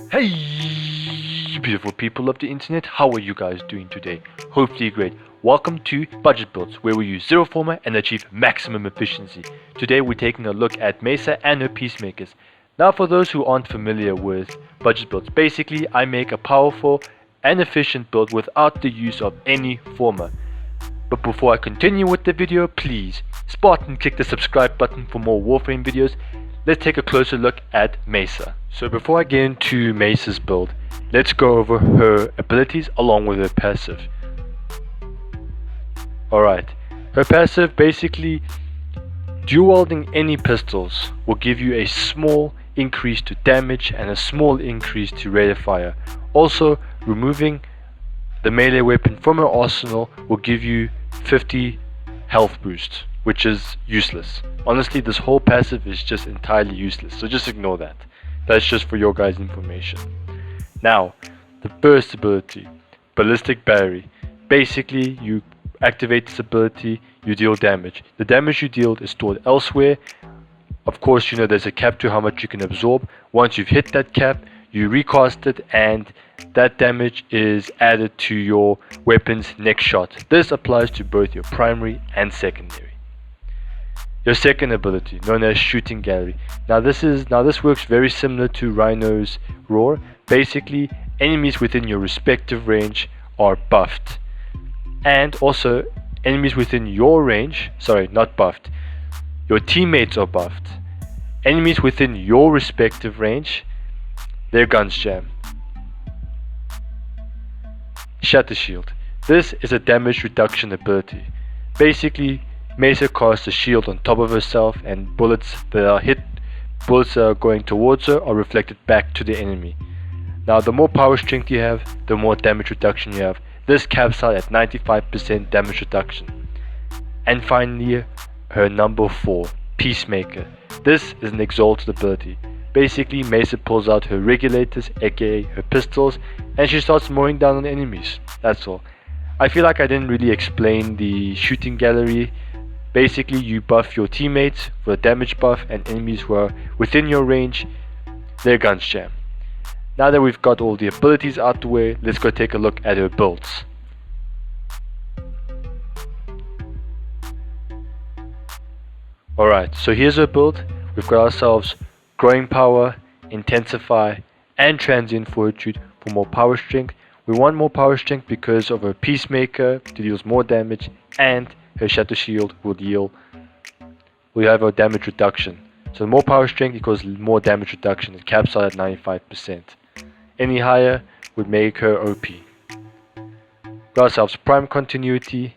Hey, beautiful people of the internet, how are you guys doing today? Hopefully great. Welcome to Budget Builds, where we use zero Forma and achieve maximum efficiency. Today we're taking a look at Mesa and her Peacemakers. Now for those who aren't familiar with Budget Builds, basically I make a powerful and efficient build without the use of any Forma. But before I continue with the video, please spot and click the subscribe button for more Warframe videos. Let's take a closer look at Mesa. So before I get into Mesa's build, let's go over her abilities along with her passive. Alright, her passive basically, dual wielding any pistols will give you a small increase to damage and a small increase to rate of fire. Also, removing the melee weapon from her arsenal will give you 50 health boost, which is useless. Honestly, this whole passive is just entirely useless, so just ignore that. That's just for your guys' information. Now, the burst ability, Ballistic Battery. Basically, you activate this ability, you deal damage. The damage you deal is stored elsewhere. Of course, you know there's a cap to how much you can absorb. Once you've hit that cap, you recast it and that damage is added to your weapon's next shot. This applies to both your primary and secondary. Your second ability, known as Shooting Gallery. Now this works very similar to Rhino's Roar. Basically, enemies within your respective range are buffed. And also, enemies within your range, not buffed, your teammates are buffed. Enemies within your respective range, their guns jam. Shatter Shield. This is a damage reduction ability. Basically, Mesa casts a shield on top of herself and bullets that are going towards her are reflected back to the enemy. Now the more power strength you have, the more damage reduction you have. This caps out at 95% damage reduction. And finally, her number 4, Peacemaker. This is an exalted ability. Basically, Mesa pulls out her Regulators, aka her pistols, and she starts mowing down on enemies. That's all. I feel like I didn't really explain the Shooting Gallery. Basically, you buff your teammates for a damage buff, and enemies who are within your range, their guns jam. Now that we've got all the abilities out the way, let's go take a look at her builds. Alright, so here's her build. We've got ourselves Growing Power, Intensify, and Transient Fortitude for more power strength. We want more power strength because of her Peacemaker to deal more damage, and her Shatter Shield will have a damage reduction. So more power strength equals more damage reduction. It caps out at 95%. Any higher would make her OP. Got ourselves Prime Continuity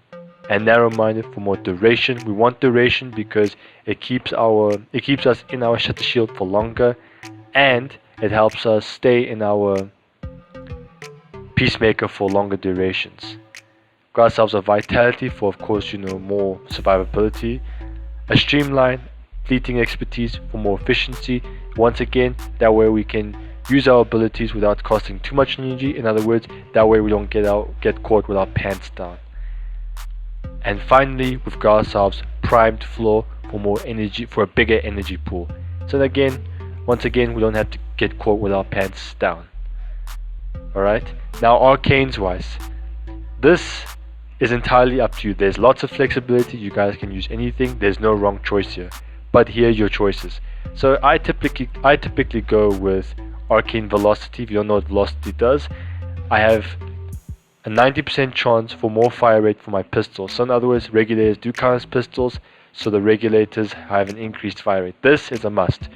and Narrow-Minded for more duration. We want duration because it keeps us in our Shatter Shield for longer, and it helps us stay in our Peacemaker for longer durations. Got ourselves a Vitality for, of course, more survivability. A Streamline, Fleeting Expertise for more efficiency. Once again, that way we can use our abilities without costing too much energy. In other words, that way we don't get caught with our pants down. And finally, we've got ourselves Primed Floor for more energy, for a bigger energy pool. So once again, we don't have to get caught with our pants down. Alright, now Arcanes wise, this is entirely up to you. There's lots of flexibility. You guys can use anything. There's no wrong choice here. But here are your choices. So I typically go with Arcane Velocity. If you don't know what Velocity does, I have a 90% chance for more fire rate for my pistols. So in other words, Regulators do count as pistols, so the Regulators have an increased fire rate. This is a must.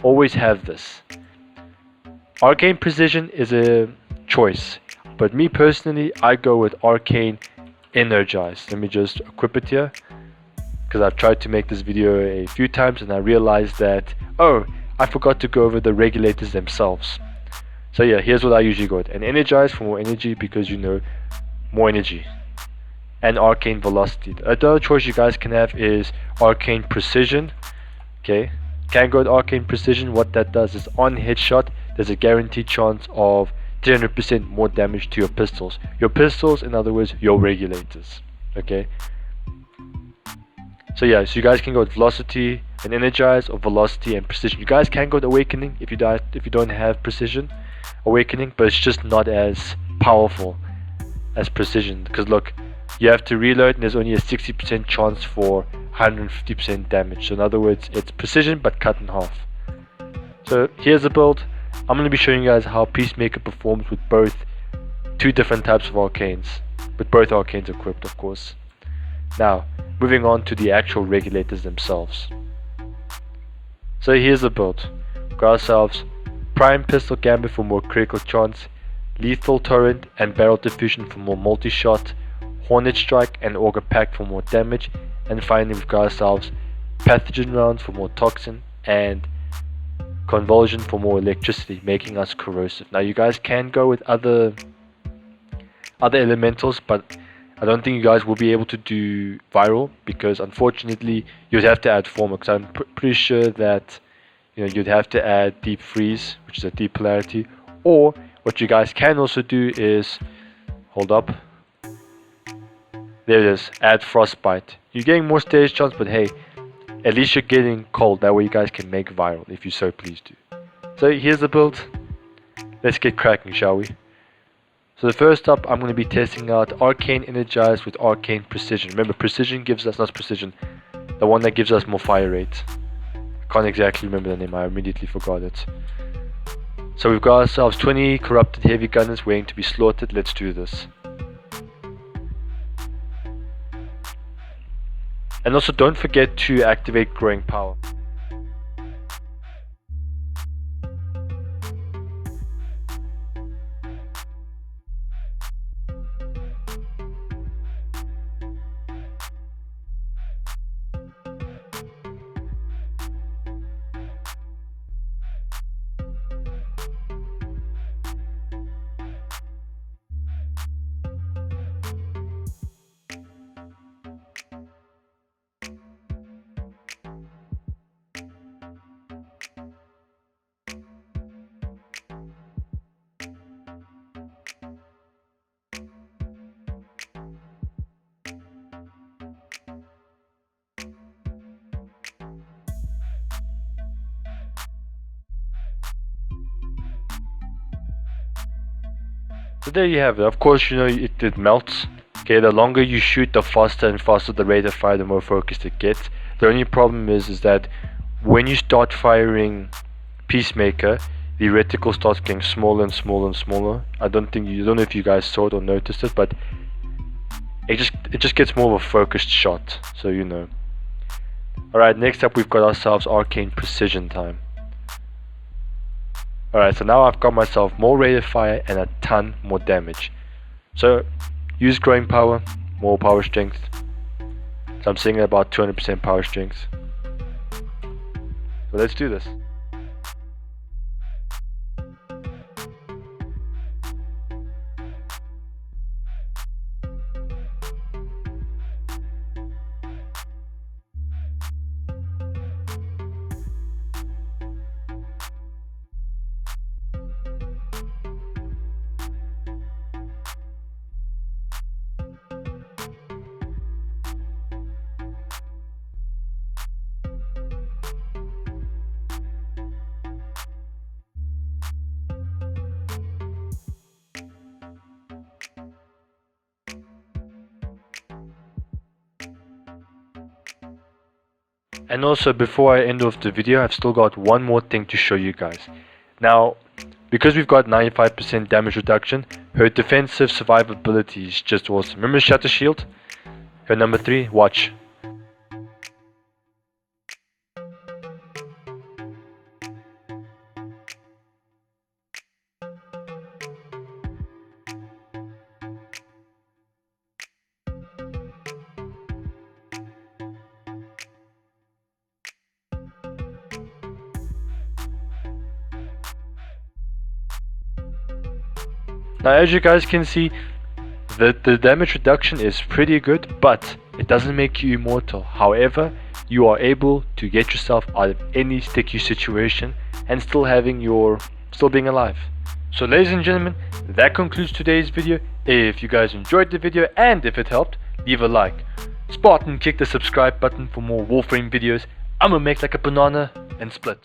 Always have this. Arcane Precision is a choice, but me personally, I go with Arcane Energize. Let me just equip it here, because I've tried to make this video a few times and I realized that, I forgot to go over the Regulators themselves. So yeah, here's what I usually go with. And Energize for more energy, because more energy. And Arcane Velocity. The other choice you guys can have is Arcane Precision. Okay, can go with Arcane Precision. What that does is on headshot, there's a guaranteed chance of 300% more damage to your pistols. Your pistols, in other words, your Regulators. Okay. So yeah, so you guys can go with velocity and energize, or velocity and precision. You guys can go with awakening if you don't have precision awakening, but it's just not as powerful as precision, because look, you have to reload and there's only a 60% chance for 150% damage. So in other words, it's precision but cut in half. So here's the build. I'm going to be showing you guys how Peacemaker performs with both two different types of arcanes, with both arcanes equipped, of course. Now moving on to the actual regulators themselves. So here's the build. We've got ourselves Prime Pistol Gambit for more critical chance, Lethal Torrent and Barrel Diffusion for more multi-shot, Hornet Strike and Auger Pact for more damage, and finally we've got ourselves Pathogen Rounds for more toxin and Convulsion for more electricity, making us corrosive. Now you guys can go with other elementals, but I don't think you guys will be able to do viral, because unfortunately you'd have to add Forma, because I'm pretty sure that you'd have to add Deep Freeze, which is a deep polarity, or what you guys can also do is, hold up, there it is, add Frostbite. You're getting more stage chance, but hey, at least you're getting cold. That way you guys can make viral if you so please do. So here's the build. Let's get cracking, shall we? So the first up, I'm going to be testing out Arcane Energized with Arcane Precision. Remember, Precision gives us, not Precision, the one that gives us more fire rate. I can't exactly remember the name, I immediately forgot it. So we've got ourselves 20 corrupted heavy gunners waiting to be slaughtered. Let's do this. And also don't forget to activate Growing Power. So there you have it. Of course, it melts. Okay, the longer you shoot, the faster and faster the rate of fire, the more focused it gets. The only problem is that when you start firing Peacemaker, the reticle starts getting smaller and smaller and smaller. I don't know if you guys saw it or noticed it, but it just gets more of a focused shot, so you know. Alright, next up we've got ourselves Arcane Precision time. Alright, so now I've got myself more rate of fire and a ton more damage. So use Growing Power, more power strength. So I'm seeing about 200% power strength. So let's do this. And also, before I end off the video, I've still got one more thing to show you guys. Now, because we've got 95% damage reduction, her defensive survivability is just awesome. Remember Shatter Shield? Her number 3, watch. Now as you guys can see, the damage reduction is pretty good, but it doesn't make you immortal. However, you are able to get yourself out of any sticky situation and still being alive. So ladies and gentlemen, that concludes today's video. If you guys enjoyed the video and if it helped, leave a like. Spartan, click the subscribe button for more Warframe videos. I'ma make like a banana and split.